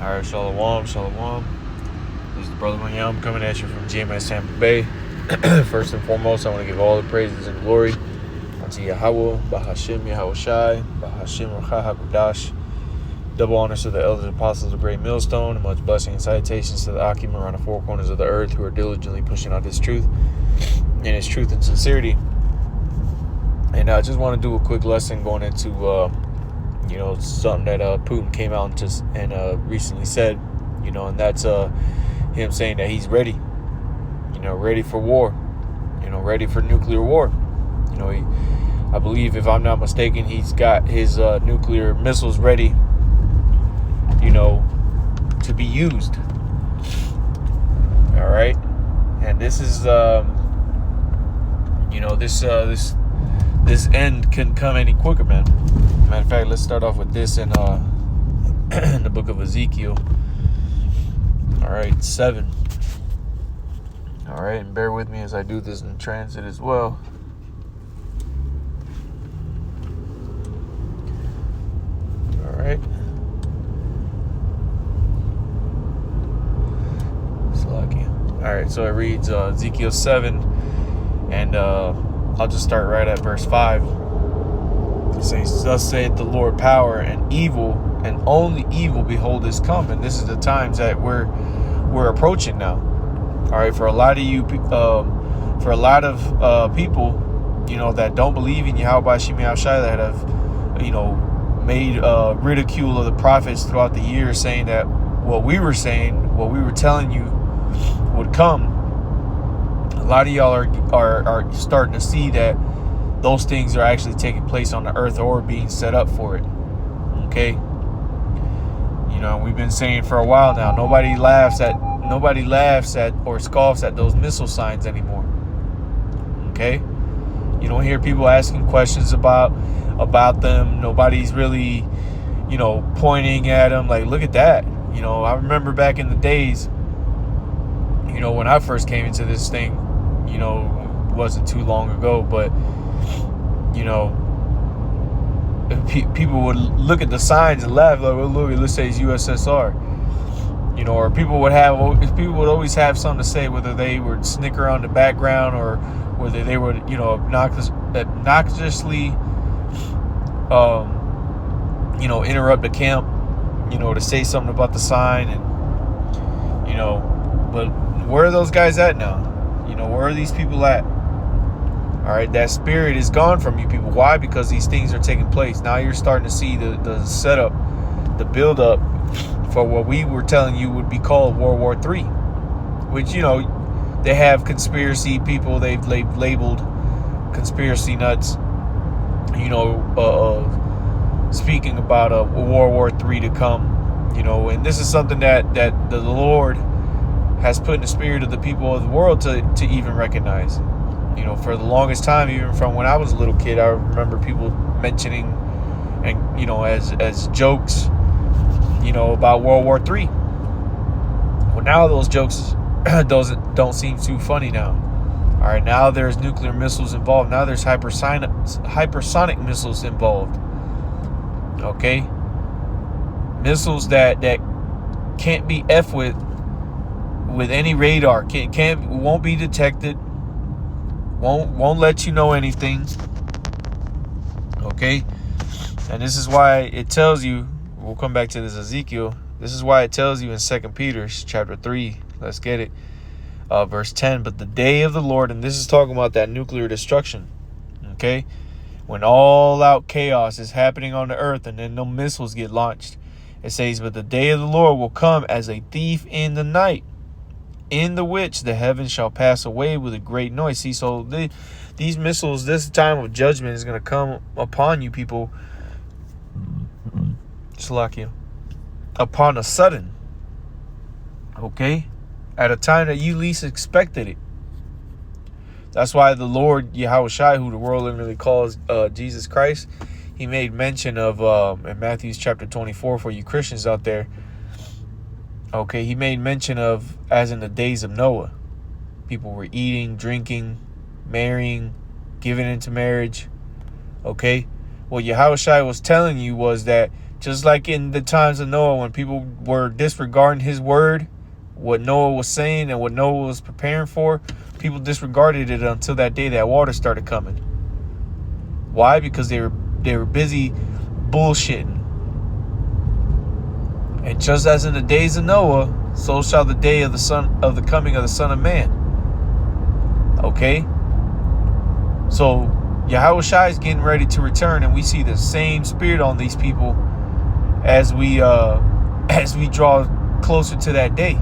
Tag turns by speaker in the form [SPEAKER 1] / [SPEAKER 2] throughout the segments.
[SPEAKER 1] All right, shalom, shalom. This is the Brother William coming at you from GMS Tampa Bay. First and foremost, I want to give all the praises and glory unto Yahweh, Bahashim Yahweh Shai, Bahashim Racha HaKodash. Double honors to the elders and apostles of Great Millstone, and much blessing and salutations to the Akim around the four corners of the earth who are diligently pushing out His truth and His truth and sincerity. And I just want to do a quick lesson going into something that Putin came out and recently said, and that's him saying that he's ready, ready for war, ready for nuclear war. I believe, if I'm not mistaken, he's got his nuclear missiles ready, to be used. All right, and this is, this end couldn't come any quicker, man. Matter of fact, let's start off with this in in the book of Ezekiel. All right, 7. All right, and bear with me as I do this in transit as well. All right. It's lucky. All right, so it reads Ezekiel 7, and I'll just start right at verse 5. It says, "Thus saith the Lord, power and evil, and only evil, behold, is come." And this is the times that we're approaching now. All right, for a lot of you, for a lot of people, that don't believe in Yahweh Shem Shai, that have, made ridicule of the prophets throughout the years, saying that what we were telling you would come. A lot of y'all are starting to see that those things are actually taking place on the earth or being set up for it. Okay? We've been saying for a while now, nobody laughs at or scoffs at those missile signs anymore. Okay? You don't hear people asking questions about them. Nobody's really, pointing at them like, look at that. I remember back in the days, when I first came into this thing, it wasn't too long ago, but people would look at the signs and laugh like, well, look, let's say it's USSR, or people would always have something to say, whether they would snicker on the background or whether they would, obnoxiously, interrupt the camp, to say something about the sign, and, but where are those guys at now? Where are these people at? All right, that spirit is gone from you people. Why? Because these things are taking place. Now you're starting to see the setup, the build-up for what we were telling you would be called World War III, which, they have conspiracy people. They've labeled conspiracy nuts, speaking about a World War III to come, and this is something that the Lord has put in the spirit of the people of the world to even recognize. For the longest time, even from when I was a little kid, I remember people mentioning and, as jokes, about World War III. Well, now those jokes don't seem too funny now. All right, now there's nuclear missiles involved. Now there's hypersonic missiles involved. Okay? Missiles that can't be F with any radar. Won't be detected. Won't let you know anything. Okay? And this is why it tells you, we'll come back to this Ezekiel. This is why it tells you in 2 Peter chapter 3. Let's get it. Verse 10. But the day of the Lord, and this is talking about that nuclear destruction. Okay? When all out chaos is happening on the earth and then no missiles get launched. It says, but the day of the Lord will come as a thief in the night, in the which the heavens shall pass away with a great noise. See, so these missiles, this time of judgment is going to come upon you people, upon a sudden. Okay? At a time that you least expected it. That's why the Lord Yahweh Shai, who the world literally calls Jesus Christ, he made mention of in Matthew chapter 24 for you Christians out there. Okay, he made mention of, as in the days of Noah, people were eating, drinking, marrying, giving into marriage. Okay, what Yahweh Shai was telling you was that Just like in the times of Noah, when people were disregarding his word, what Noah was saying and what Noah was preparing for, people disregarded it until that day that water started coming. Why? Because they were busy bullshitting. And just as in the days of Noah, so shall the day of the coming of the Son of Man. Okay? So Yahweh Shai is getting ready to return, and we see the same spirit on these people as we draw closer to that day.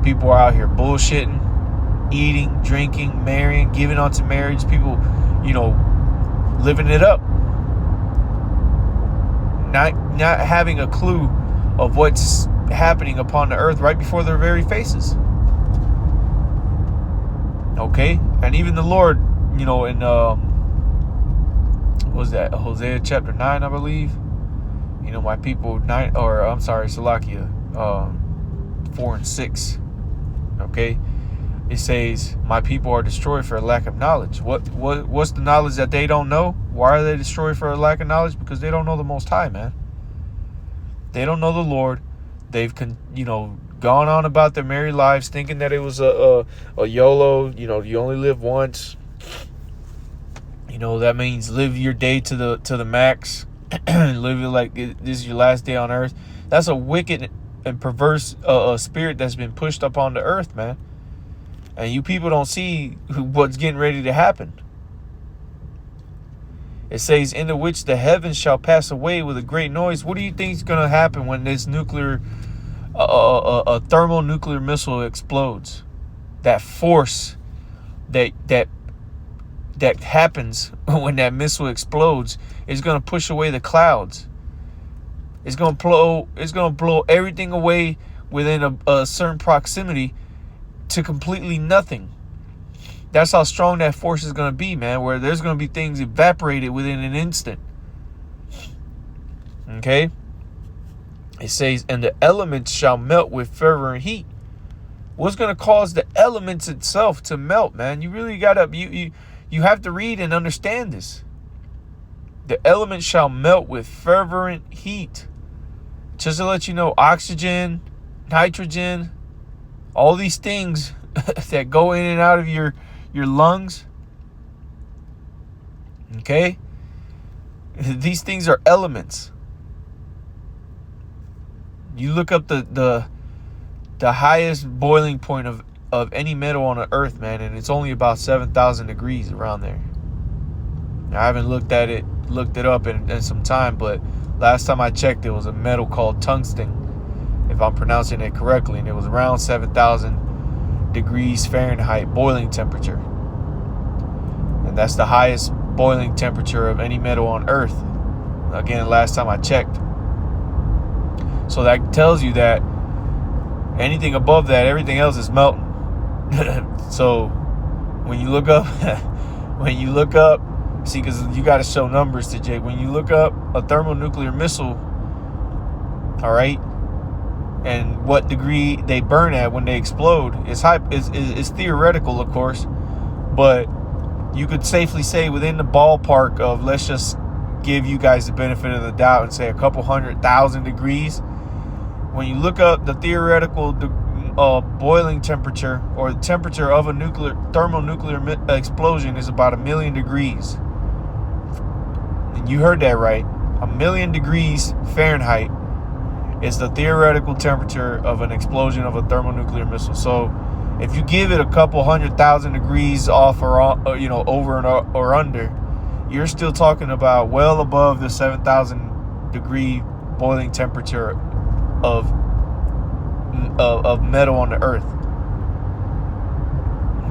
[SPEAKER 1] People are out here bullshitting, eating, drinking, marrying, giving onto marriage. People, living it up. Not having a clue of what's happening upon the earth right before their very faces. Okay? And even the Lord, in what was that, Hosea chapter 9, I believe. My people, Salakia, 4 and 6. Okay? It says, my people are destroyed for a lack of knowledge. What's the knowledge that they don't know? Why are they destroyed for a lack of knowledge? Because they don't know the Most High, man. They don't know the Lord. They've gone on about their married lives, thinking that it was a YOLO. You only live once. That means live your day to the max. Live it like this is your last day on earth. That's a wicked and perverse spirit that's been pushed up on the earth, man. And you people don't see what's getting ready to happen. It says, into which the heavens shall pass away with a great noise. What do you think is going to happen when this a thermonuclear missile explodes? That force that happens when that missile explodes is going to push away the clouds. It's going to blow everything away within a certain proximity to completely nothing. That's how strong that force is going to be, man, where there's going to be things evaporated within an instant. Okay? It says, and the elements shall melt with fervor and heat. What's going to cause the elements itself to melt, man? You really got to, you have to read and understand this. The elements shall melt with fervent heat. Just to let you know, oxygen, nitrogen, all these things that go in and out of your lungs. Okay? These things are elements. You look up the highest boiling point of any metal on the earth, man, and it's only about 7,000 degrees around there. I haven't looked it up in some time, but last time I checked, it was a metal called tungsten, if I'm pronouncing it correctly, and it was around 7,000 degrees Fahrenheit boiling temperature. And that's the highest boiling temperature of any metal on earth. Again, last time I checked. So that tells you that anything above that, everything else is melting. So when you look up, see, because you got to show numbers to Jake. When you look up a thermonuclear missile, all right, and what degree they burn at when they explode, it's theoretical, of course, but you could safely say within the ballpark of, let's just give you guys the benefit of the doubt and say a couple 100,000 degrees. When you look up the theoretical boiling temperature, or the temperature of a thermonuclear explosion, is about 1,000,000 degrees. And you heard that right. 1,000,000 degrees Fahrenheit is the theoretical temperature of an explosion of a thermonuclear missile. So if you give it a couple 100,000 degrees off or over or under, you're still talking about well above the 7,000 degree boiling temperature of metal on the earth.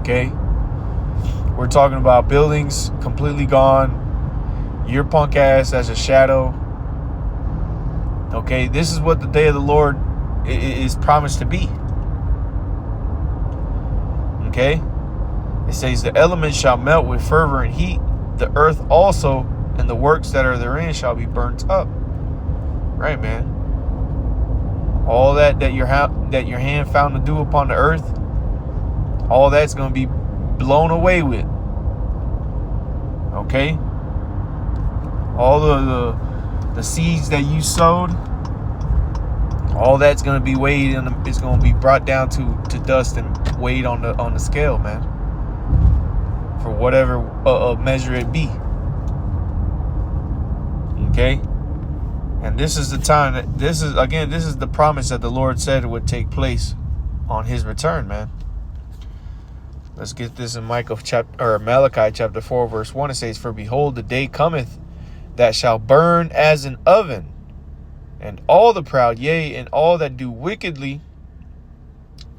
[SPEAKER 1] Okay? We're talking about buildings completely gone. Your punk ass as a shadow. Okay? This is what the day of the Lord is promised to be. Okay? It says, the elements shall melt with fervor and heat. The earth also and the works that are therein shall be burnt up. Right, man? All that your hand found to do upon the earth, all that's going to be blown away with. Okay? All the seeds that you sowed, all that's going to be weighed, and it's going to be brought down to dust and weighed on the scale, man, for whatever measure it be. Okay. And this is the time that this is the promise that the Lord said would take place on his return, man. Let's get this in Malachi chapter 4, verse 1. It says, "For behold, the day cometh that shall burn as an oven, and all the proud, yea, and all that do wickedly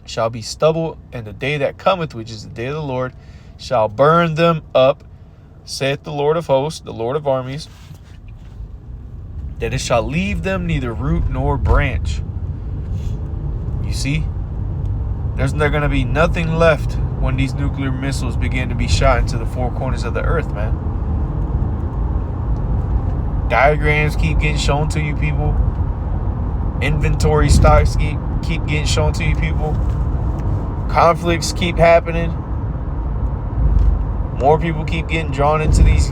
[SPEAKER 1] shall be stubble, and the day that cometh, which is the day of the Lord, shall burn them up, saith the Lord of hosts, the Lord of armies, that it shall leave them neither root nor branch." You see? There's going to be nothing left when these nuclear missiles begin to be shot into the four corners of the earth, man. Diagrams keep getting shown to you people. Inventory stocks keep getting shown to you people. Conflicts keep happening. More people keep getting drawn into these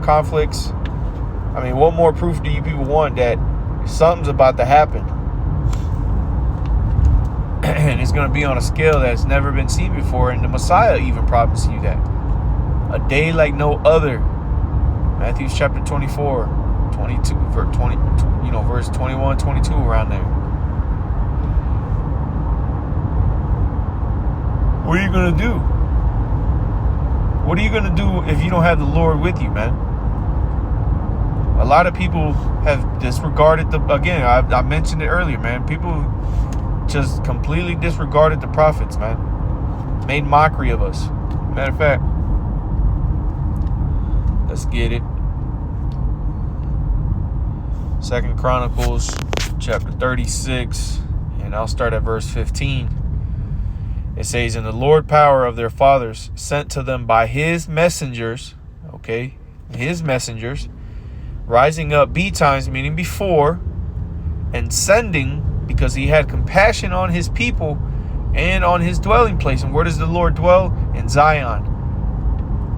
[SPEAKER 1] conflicts. I mean, what more proof do you people want that something's about to happen? And it's going to be on a scale that's never been seen before. And the Messiah even promised you that. A day like no other. Matthew chapter 24, 22, verse 21, 22, around there. What are you going to do? What are you going to do if you don't have the Lord with you, man? A lot of people have disregarded I mentioned it earlier, man. People just completely disregarded the prophets, man. Made mockery of us. Matter of fact, let's get it. 2 Chronicles chapter 36, and I'll start at verse 15. It says, "And the Lord power of their fathers sent to them by his messengers," okay, his messengers, "rising up betimes," meaning before, "and sending, because he had compassion on his people and on his dwelling place." And where does the Lord dwell? In Zion.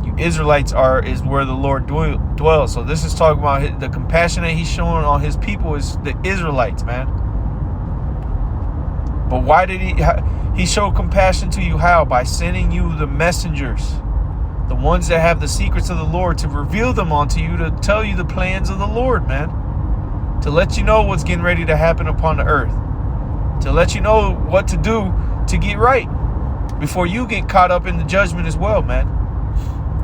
[SPEAKER 1] You Israelites is where the Lord dwells. So this is talking about the compassion that he's showing on his people is the Israelites, man. But why did he show compassion to you? How? By sending you the messengers, the ones that have the secrets of the Lord, to reveal them unto you, to tell you the plans of the Lord, man. To let you know what's getting ready to happen upon the earth. To let you know what to do to get right before you get caught up in the judgment as well, man.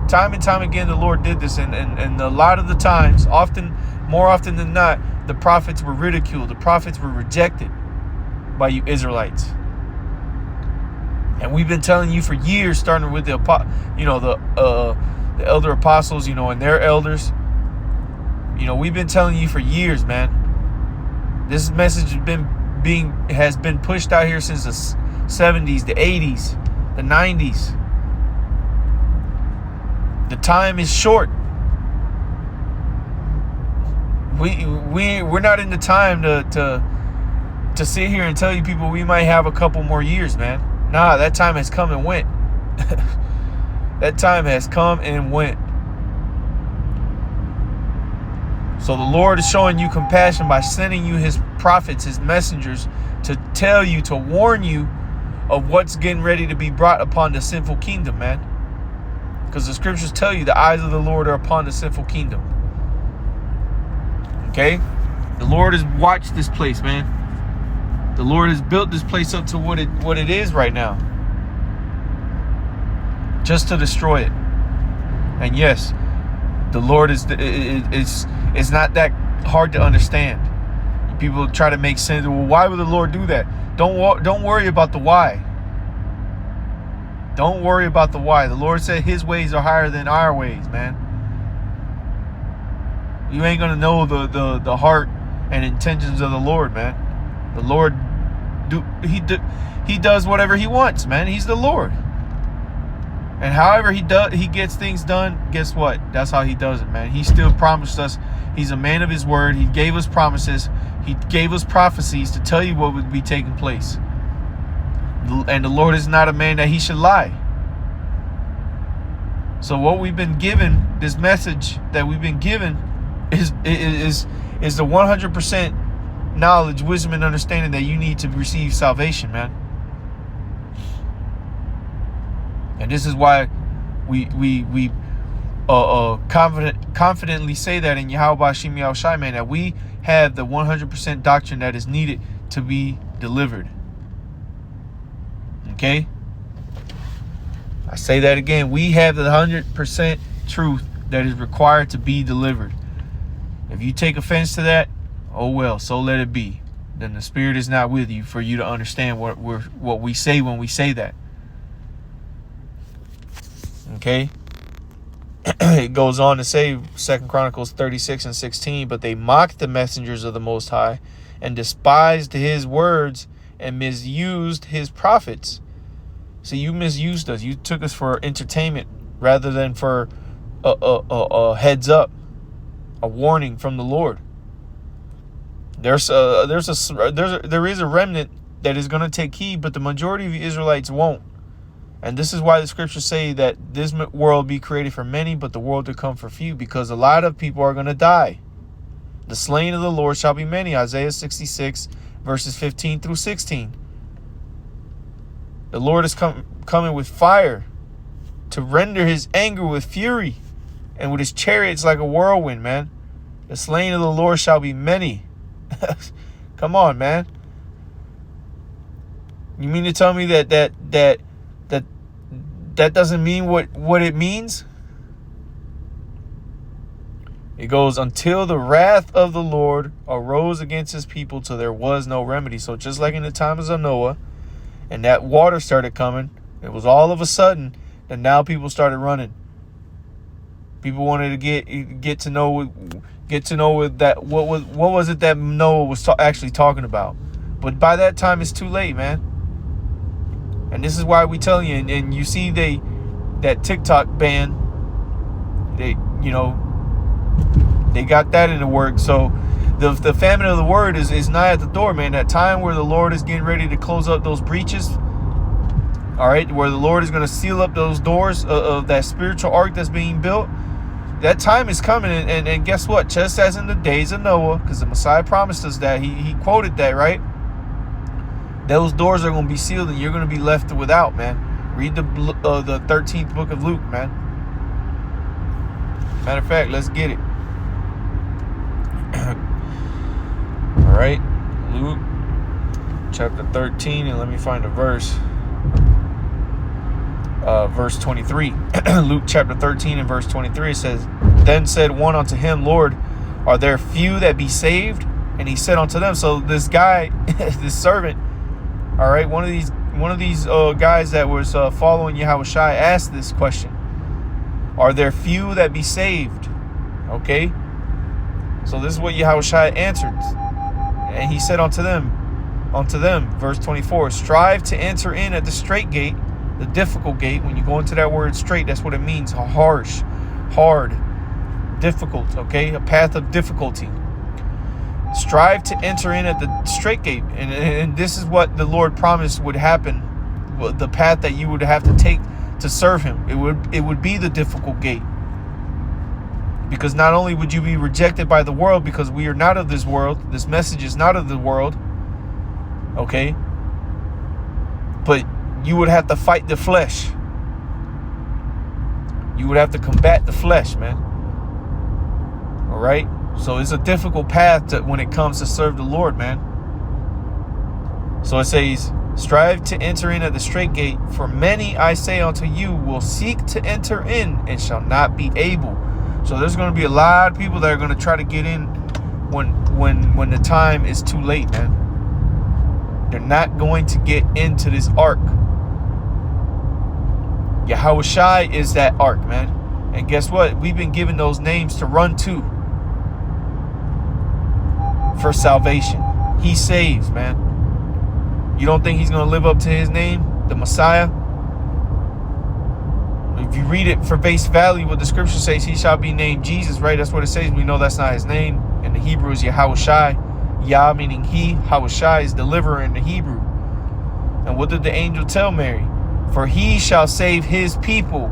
[SPEAKER 1] Time and time again, the Lord did this. And a lot of the times, more often than not, the prophets were ridiculed. The prophets were rejected by you Israelites. And we've been telling you for years, starting with the elder apostles, and their elders. We've been telling you for years, man. This message has been pushed out here since the 70s, the 80s, the 90s. The time is short. We're not in the time to sit here and tell you people we might have a couple more years, man. Nah, that time has come and went. That time has come and went. So the Lord is showing you compassion by sending you his prophets, his messengers, to tell you, to warn you of what's getting ready to be brought upon the sinful kingdom, man. Because the scriptures tell you the eyes of the Lord are upon the sinful kingdom. Okay? The Lord has watched this place, man. The Lord has built this place up to what it is right now. Just to destroy it. And yes, the Lord is not that hard to understand. People try to make sense. Well, why would the Lord do that? Don't worry about the why. Don't worry about the why. The Lord said his ways are higher than our ways, man. You ain't gonna know the heart and intentions of the Lord, man. The Lord he does whatever he wants, man. He's the Lord. And however he gets things done, guess what? That's how he does it, man. He still promised us. He's a man of his word. He gave us promises. He gave us prophecies to tell you what would be taking place. And the Lord is not a man that he should lie. So what we've been given, this message that we've been given, is the 100% knowledge, wisdom, and understanding that you need to receive salvation, man. And this is why we confidently say that in Yahweh Bashim Yahushai, man, that we have the 100% doctrine that is needed to be delivered. Okay? I say that again. We have the 100% truth that is required to be delivered. If you take offense to that, oh well, so let it be. Then the Spirit is not with you for you to understand what we say when we say that. Okay? It goes on to say, 2 Chronicles 36:16, but they mocked the messengers of the Most High and despised his words and misused his prophets. So you misused us. You took us for entertainment rather than for a heads up, a warning from the Lord. There is a remnant that is going to take heed, but the majority of the Israelites won't. And this is why the scriptures say that this world be created for many, but the world to come for few, because a lot of people are going to die. The slain of the Lord shall be many. Isaiah 66, verses 15 through 16. The Lord is coming with fire to render his anger with fury, and with his chariots like a whirlwind, man. The slain of the Lord shall be many. Come on, man. You mean to tell me that doesn't mean what it means? It goes, until the wrath of the Lord arose against his people till there was no remedy. So just like in the times of Noah, and that water started coming, it was all of a sudden, and now people started running. People wanted to get to know that what was it that Noah was actually talking about. But by that time, it's too late, man. And this is why we tell you, and you see that TikTok ban, they got that in the work. So the famine of the word is nigh at the door, man. That time where the Lord is getting ready to close up those breaches, all right, where the Lord is going to seal up those doors of that spiritual ark that's being built. That time is coming, and guess what? Just as in the days of Noah, because the Messiah promised us that, he quoted that, right? Those doors are going to be sealed, and you're going to be left without, man. Read the 13th book of Luke, man. Matter of fact, let's get it. All right, Luke chapter 13, and let me find a verse. Verse 23. Luke chapter 13 and verse 23, it says, then said one unto him, Lord, are there few that be saved? And he said unto them. So this guy, this servant, all right, one of these guys that was following Yahushai asked this question: are there few that be saved? Okay, so this is what Yahushai answered, and he said unto them, verse 24, strive to enter in at the straight gate, the difficult gate. When you go into that word straight, that's what it means: harsh, hard, difficult. Okay, a path of difficulty. Strive to enter in at the straight gate, and this is what the Lord promised would happen. The path that you would have to take to serve him, it would be the difficult gate, because not only would you be rejected by the world, because we are not of this world, this message is not of the world, okay, but you would have to fight the flesh. You would have to combat the flesh, man. All right. So it's a difficult path when it comes to serve the Lord, man. So it says, strive to enter in at the straight gate, for many, I say unto you, will seek to enter in and shall not be able. So there's going to be a lot of people that are going to try to get in when the time is too late, man. They're not going to get into this ark. Yahushai is that ark, man. And guess what? We've been given those names to run to for salvation. He saves, man. You don't think he's going to live up to his name, the Messiah? If you read it for base value, what the scripture says, he shall be named Jesus, right? That's what it says. We know that's not his name. In the Hebrew is Yahushai. Yah meaning he. Yahushai is deliverer in the Hebrew. And what did the angel tell Mary? For he shall save his people.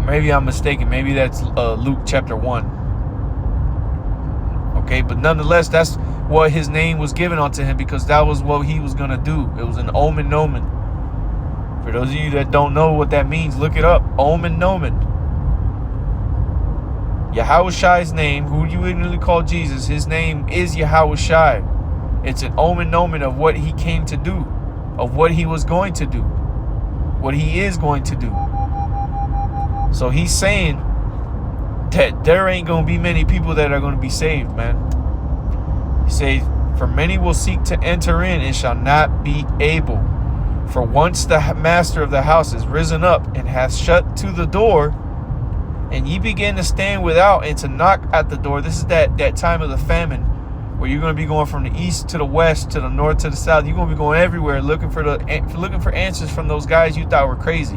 [SPEAKER 1] Or maybe I'm mistaken. Maybe that's Luke chapter 1. Okay, but nonetheless, that's what his name was given unto him, because that was what he was going to do. It was an omen nomen. For those of you that don't know what that means, look it up. Omen nomen. Yahushai's name, who you literally call Jesus, his name is Yahushai. It's an omen nomen of what he came to do, of what he was going to do, what he is going to do. So he's saying that there ain't going to be many people that are going to be saved, man. He says, for many will seek to enter in and shall not be able. For once the master of the house is risen up and hath shut to the door, and ye begin to stand without and to knock at the door. This is that time of the famine, where you're going to be going from the east to the west, to the north to the south. You're going to be going everywhere looking for answers from those guys you thought were crazy.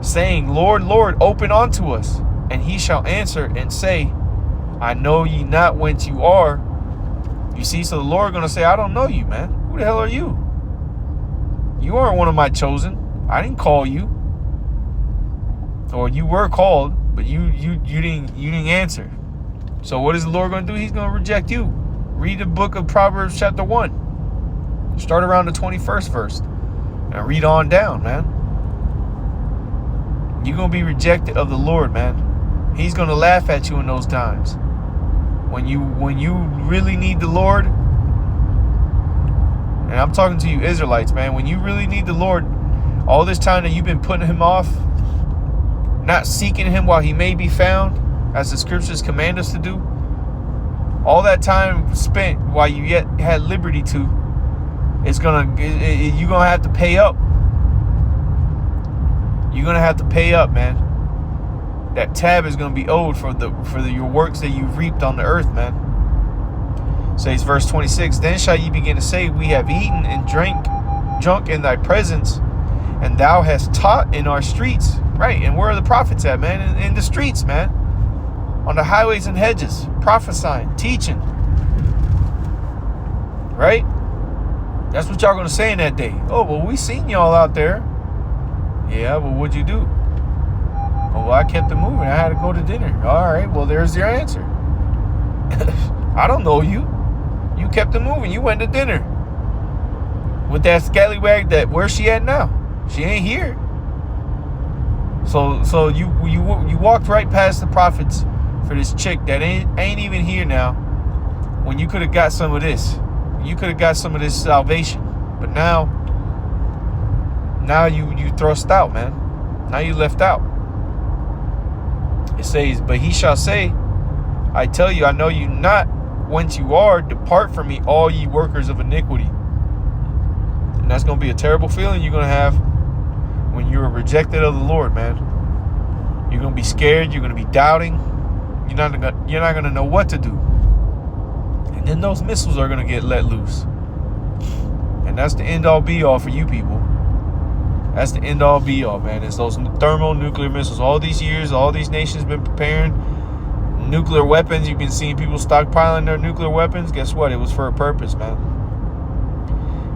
[SPEAKER 1] Saying, Lord, Lord, open unto us. And he shall answer and say, I know ye not whence you are. You see, so the Lord going to say, I don't know you, man. Who the hell are you? You aren't one of my chosen. I didn't call you. Or you were called, but you didn't answer. So what is the Lord going to do? He's going to reject you. Read the book of Proverbs chapter 1. Start around the 21st verse and read on down, man. You're going to be rejected of the Lord, man. He's going to laugh at you in those times. When you really need the Lord, and I'm talking to you Israelites, man, when you really need the Lord, all this time that you've been putting him off, not seeking him while he may be found, as the scriptures command us to do, all that time spent while you yet had liberty to, you're gonna have to pay up. You're gonna have to pay up, man. That tab is gonna be owed for your works that you've reaped on the earth, man. Says verse 26, then shall ye begin to say, we have eaten and drunk in thy presence, and thou hast taught in our streets. Right, and where are the prophets at, man? In the streets, man. On the highways and hedges, prophesying, teaching. Right? That's what y'all gonna say in that day. Oh, well, we seen y'all out there. Yeah, well, what'd you do? Oh, well, I kept it moving. I had to go to dinner. All right, well, there's your answer. I don't know you. You kept it moving. You went to dinner with that scallywag. Where's she at now? She ain't here. So you walked right past the prophets for this chick that ain't even here now, when you could have got some of this. You could have got some of this salvation. But now you thrust out, man. Now you left out. It says, but he shall say, I tell you, I know you not whence you are. Depart from me, all ye workers of iniquity. And that's going to be a terrible feeling you're going to have when you are rejected of the Lord, man. You're going to be scared. You're going to be doubting. You're not going to know what to do. And then those missiles are going to get let loose. And that's the end all be all for you people. That's the end all be all, man. It's those thermonuclear missiles. All these years, all these nations been preparing nuclear weapons. You've been seeing people stockpiling their nuclear weapons. Guess what? It was for a purpose, man.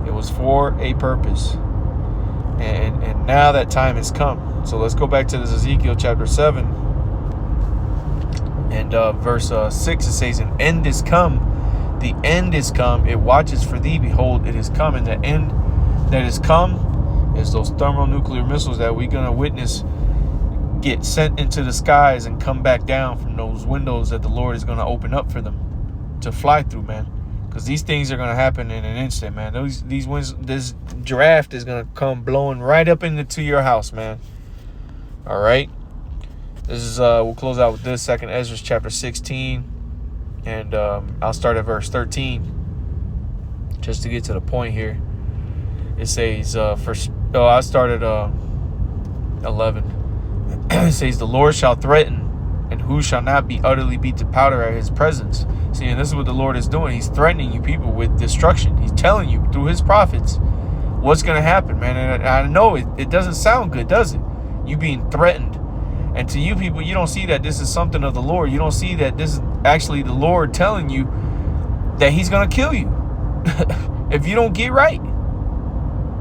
[SPEAKER 1] It was for a purpose. And now that time has come. So let's go back to this Ezekiel chapter 7. And verse 6, it says, an end is come. The end is come. It watches for thee. Behold, it is come. And the end that is come is those thermonuclear missiles that we're going to witness get sent into the skies and come back down from those windows that the Lord is going to open up for them to fly through, man. Because these things are going to happen in an instant, man. This draft is going to come blowing right up into your house, man. All right. This is we'll close out with this, 2 Ezra chapter 16, and I'll start at verse 13 just to get to the point here. It says I started 11. It says, the Lord shall threaten, and who shall not be utterly beat to powder at his presence. See, and this is what the Lord is doing. He's threatening you people with destruction. He's telling you through his prophets what's going to happen, man. And I know it doesn't sound good, does it? You being threatened. And to you people, you don't see that this is something of the Lord. You don't see that this is actually the Lord telling you that he's going to kill you if you don't get right.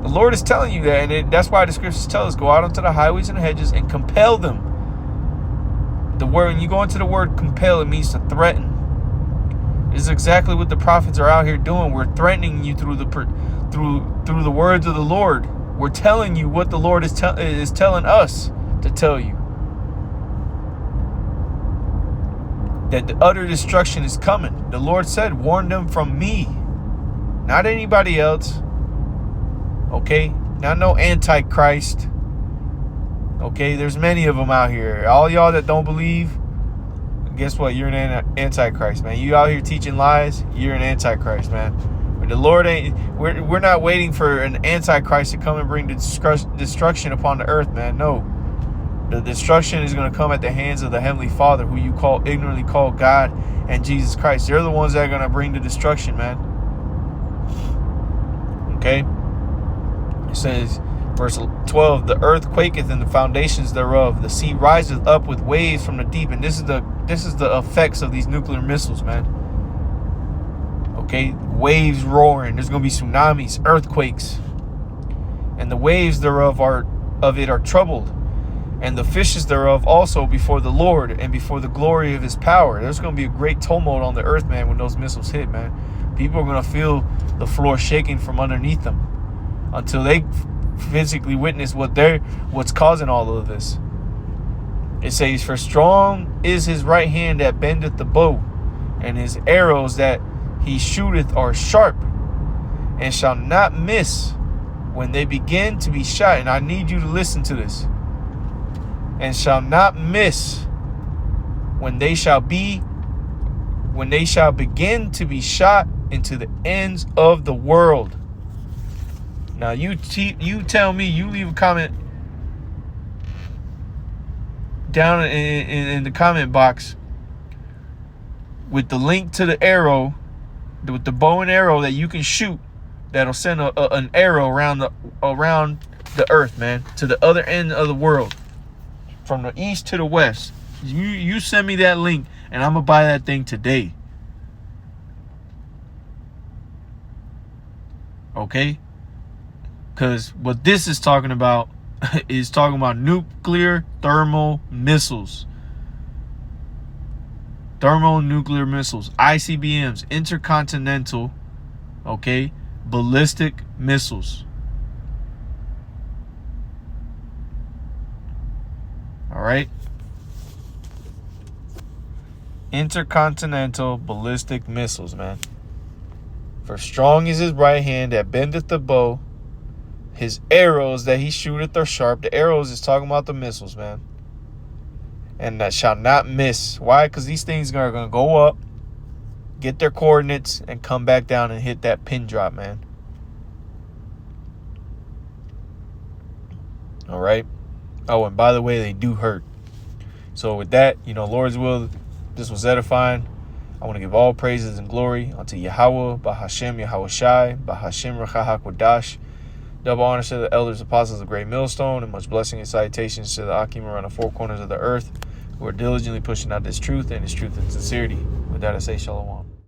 [SPEAKER 1] The Lord is telling you that, and that's why the scriptures tell us, go out onto the highways and the hedges and compel them. The word, when you go into the word compel, it means to threaten. This is exactly what the prophets are out here doing. We're threatening you through the words of the Lord. We're telling you what the Lord is telling us to tell you. That the utter destruction is coming. The Lord said, warn them from me, not anybody else. Okay, not no Antichrist. Okay, there's many of them out here. All y'all that don't believe, guess what? You're an Antichrist, man. You out here teaching lies, you're an Antichrist, man. But the Lord ain't. We're not waiting for an Antichrist to come and bring destruction upon the earth, man. No, the destruction is going to come at the hands of the Heavenly Father, who you ignorantly call God, and Jesus Christ. They're the ones that are going to bring the destruction, man. Okay. It says, verse 12, the earth quaketh and the foundations thereof. The sea riseth up with waves from the deep. And this is the effects of these nuclear missiles, man. Okay, waves roaring. There's going to be tsunamis, earthquakes. And the waves thereof are troubled. And the fishes thereof also before the Lord and before the glory of his power. There's going to be a great tumult on the earth, man, when those missiles hit, man. People are going to feel the floor shaking from underneath them until they physically witness what's causing all of this. It says, for strong is his right hand that bendeth the bow, and his arrows that he shooteth are sharp, and shall not miss when they begin to be shot. And I need you to listen to this. And shall not miss when they shall begin to be shot into the ends of the world. Now you tell me, you leave a comment down in the comment box with the link to the arrow, with the bow and arrow that you can shoot, that'll send an arrow around the earth, man, to the other end of the world, from the east to the west. You send me that link, and I'm gonna buy that thing today. Okay? Because what this is talking about is talking about nuclear thermal missiles. Thermonuclear missiles, ICBMs, intercontinental, okay, ballistic missiles. All right? Intercontinental ballistic missiles, man. For strong is his right hand that bendeth the bow. His arrows that he shooteth are sharp. The arrows is talking about the missiles, man. And that shall not miss. Why? Because these things are going to go up, get their coordinates, and come back down and hit that pin drop, man. All right? Oh, and by the way, they do hurt. So with that, Lord's will, this was edifying. I want to give all praises and glory unto Yahweh, Bahashem Yahweh Shai, Bahashem Rachah HaKodash. Double honor to the elders, apostles of Great Millstone, and much blessing and salutations to the Akim around the four corners of the earth who are diligently pushing out this truth and this truth and sincerity. With that, I say shalom.